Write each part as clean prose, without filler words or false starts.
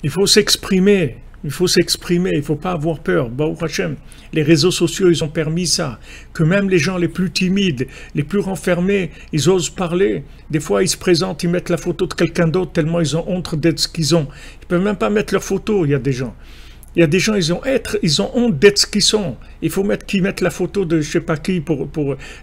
Il faut s'exprimer. Il faut s'exprimer, il ne faut pas avoir peur. Baruch Hashem, les réseaux sociaux, ils ont permis ça. Que même les gens les plus timides, les plus renfermés, ils osent parler. Des fois, ils se présentent, ils mettent la photo de quelqu'un d'autre tellement ils ont honte d'être ce qu'ils ont. Ils ne peuvent même pas mettre leur photo, il y a des gens. Il y a des gens, ils ont honte d'être ce qu'ils sont. Il faut qu'ils mettent la photo de je ne sais pas qui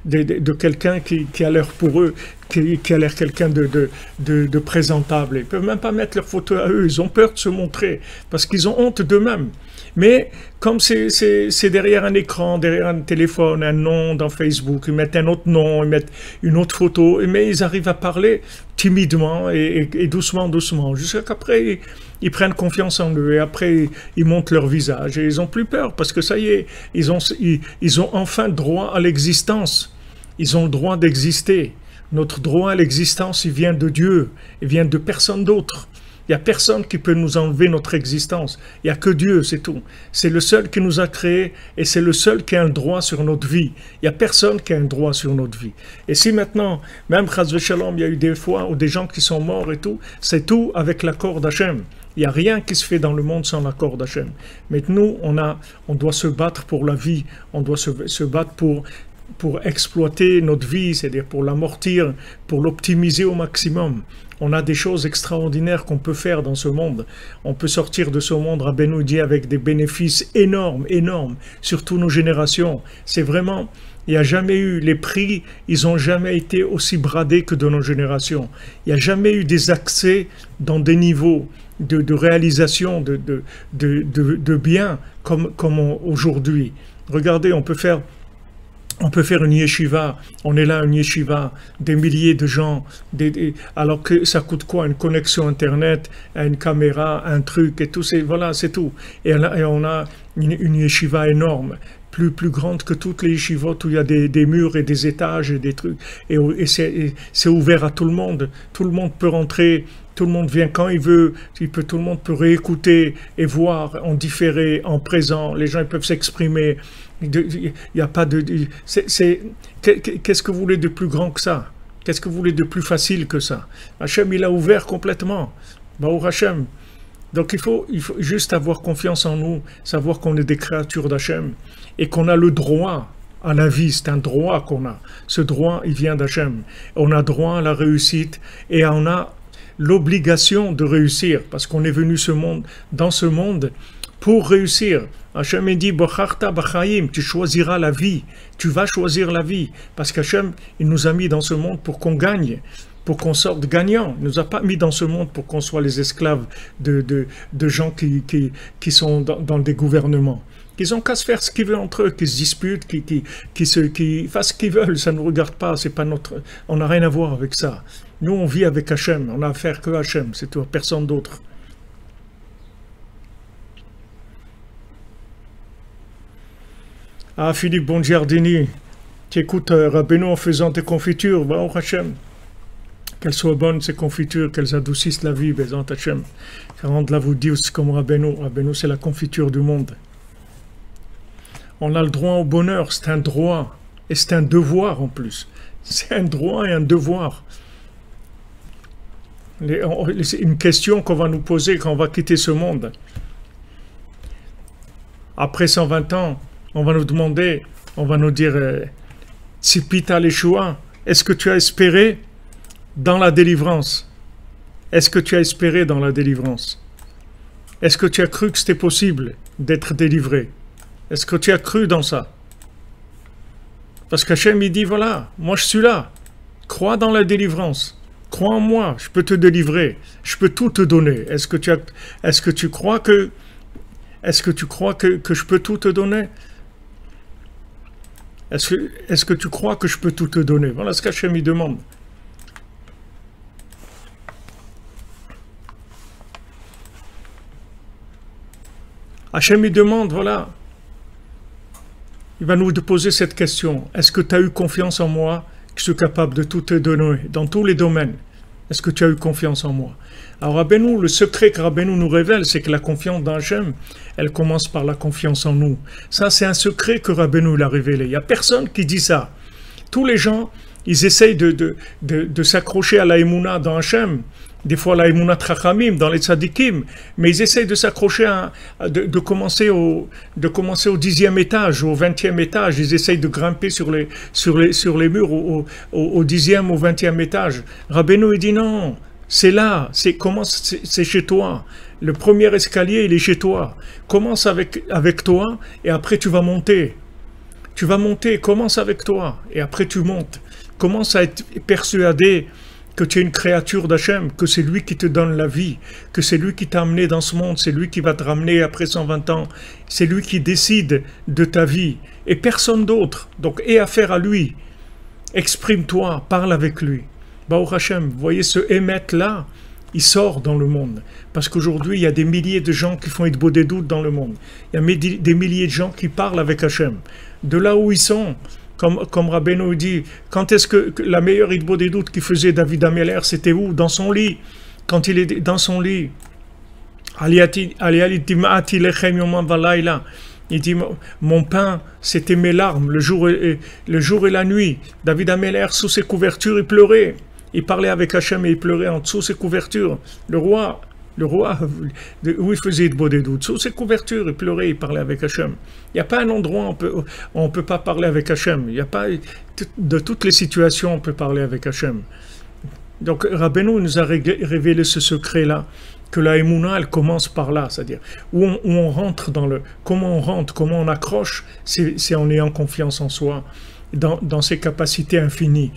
de quelqu'un qui a l'air pour eux, qui a l'air quelqu'un de présentable. Ils ne peuvent même pas mettre leur photo à eux. Ils ont peur de se montrer parce qu'ils ont honte d'eux-mêmes. Mais comme c'est derrière un écran, derrière un téléphone, un nom dans Facebook, ils mettent un autre nom, ils mettent une autre photo, mais ils arrivent à parler timidement et doucement, doucement, jusqu'à qu'après ils prennent confiance en eux et après ils montent leur visage et ils n'ont plus peur parce que ça y est, ils ont enfin droit à l'existence. Ils ont le droit d'exister. Notre droit à l'existence, il vient de Dieu, il vient de personne d'autre. Il n'y a personne qui peut nous enlever notre existence. Il n'y a que Dieu, c'est tout. C'est le seul qui nous a créés et c'est le seul qui a un droit sur notre vie. Il n'y a personne qui a un droit sur notre vie. Et si maintenant, même Chas v'Shalom, il y a eu des fois où des gens qui sont morts et tout, c'est tout avec l'accord d'Hachem. Il n'y a rien qui se fait dans le monde sans l'accord d'Hachem. Mais nous, on doit se battre pour la vie, on doit se battre pour exploiter notre vie, c'est-à-dire pour l'amortir, pour l'optimiser au maximum. On a des choses extraordinaires qu'on peut faire dans ce monde. On peut sortir de ce monde, Rabbeinu dit, avec des bénéfices énormes, énormes, sur toutes nos générations. C'est vraiment, il n'y a jamais eu, les prix, ils n'ont jamais été aussi bradés que de nos générations. Il n'y a jamais eu des accès dans des niveaux de réalisation, de biens comme aujourd'hui. Regardez, on peut faire une yeshiva, on est là, une yeshiva, des milliers de gens, alors que ça coûte quoi? Une connexion Internet, une caméra, un truc, et tout, voilà, c'est tout. Et on a une yeshiva énorme, plus grande que toutes les yeshivot où il y a des murs et des étages et des trucs. Et c'est ouvert à tout le monde peut rentrer. Tout le monde vient quand il veut, tout le monde peut réécouter et voir en différé, en présent. Les gens ils peuvent s'exprimer. Il n'y a pas de... Qu'est-ce que vous voulez de plus grand que ça? Qu'est-ce que vous voulez de plus facile que ça? Hachem, il a ouvert complètement. Baruch Hachem. Donc il faut juste avoir confiance en nous, savoir qu'on est des créatures d'Hachem et qu'on a le droit à la vie. C'est un droit qu'on a. Ce droit, il vient d'Hachem. On a droit à la réussite et on a l'obligation de réussir, parce qu'on est venu dans ce monde pour réussir. Hachem dit, tu choisiras la vie, tu vas choisir la vie, parce qu'Hachem, il nous a mis dans ce monde pour qu'on gagne, pour qu'on sorte gagnant. Il ne nous a pas mis dans ce monde pour qu'on soit les esclaves de gens qui sont dans des gouvernements. Qu'ils ont qu'à se faire ce qu'ils veulent entre eux, qu'ils se disputent, qu'ils fassent ce qu'ils veulent, ça ne nous regarde pas, c'est pas on n'a rien à voir avec ça. Nous, on vit avec Hachem, on n'a affaire que Hachem, c'est tout, personne d'autre. Ah, Philippe Bongiardini, tu écoutes Rabbeinu en faisant tes confitures, Baruch Hachem. Qu'elles soient bonnes, ces confitures, qu'elles adoucissent la vie, Bézant Hachem. Qu'elles rendent la vous douce comme Rabbeinu. Rabbeinu, c'est la confiture du monde. On a le droit au bonheur, c'est un droit, et c'est un devoir en plus. C'est un droit et un devoir. C'est une question qu'on va nous poser quand on va quitter ce monde. Après 120 ans, on va nous demander, on va nous dire, Tzipita Yeshua, est-ce que tu as espéré dans la délivrance? Est-ce que tu as espéré dans la délivrance? Est-ce que tu as cru que c'était possible d'être délivré? Est-ce que tu as cru dans ça? Parce qu'Hachem, il dit, voilà, moi je suis là. Crois dans la délivrance. Crois en moi, je peux te délivrer. Je peux tout te donner. Est-ce que tu crois que je peux tout te donner? Est-ce que tu crois que je peux tout te donner? Voilà ce qu'Hachem il demande. Hachem il demande, voilà. Il va nous poser cette question. Est-ce que tu as eu confiance en moi, que je suis capable de tout te donner, dans tous les domaines? Est-ce que tu as eu confiance en moi? Alors Rabbeinu, le secret que Rabbeinu nous révèle, c'est que la confiance dans Hachem, elle commence par la confiance en nous. Ça, c'est un secret que Rabbeinu l'a révélé. Il n'y a personne qui dit ça. Tous les gens, ils essayent de s'accrocher à la Emouna dans Hachem, des fois la Emunat Chachamim dans les tzadikim, mais ils essayent de s'accrocher de commencer au 10e étage, au 20e étage, ils essayent de grimper sur les murs au 10e, au 20e étage. Rabbeinu il dit non, c'est là, c'est chez toi. Le premier escalier, il est chez toi. Commence avec toi et après tu vas monter. Tu vas monter, commence avec toi et après tu montes. Commence à être persuadé que tu es une créature d'Hachem, que c'est lui qui te donne la vie, que c'est lui qui t'a amené dans ce monde, c'est lui qui va te ramener après 120 ans, c'est lui qui décide de ta vie et personne d'autre. Donc, aie affaire à lui. Exprime-toi, parle avec lui. Baruch Hashem, vous voyez ce émet-là, il sort dans le monde. Parce qu'aujourd'hui, il y a des milliers de gens qui font Hitbo des doutes dans le monde. Il y a des milliers de gens qui parlent avec Hachem. De là où ils sont, comme Rabbeinu dit, quand est-ce que la meilleure Hitbo des doutes qui faisait David Ameller, c'était où? Dans son lit. Quand il est dans son lit. Il dit, mon pain, c'était mes larmes, le jour et la nuit. David Ameller, sous ses couvertures, il pleurait. Il parlait avec Hachem et il pleurait en dessous ses couvertures. Le roi, où il faisait Hitbo des doutes, sous ses couvertures, il pleurait, il parlait avec Hachem. Il n'y a pas un endroit où on ne peut pas parler avec Hachem. Il n'y a pas, de toutes les situations, on peut parler avec Hachem. Donc, Rabbeinu nous a révélé ce secret-là, que la Emouna, elle commence par là, c'est-à-dire où on rentre comment on accroche, c'est en ayant confiance en soi, dans ses capacités infinies.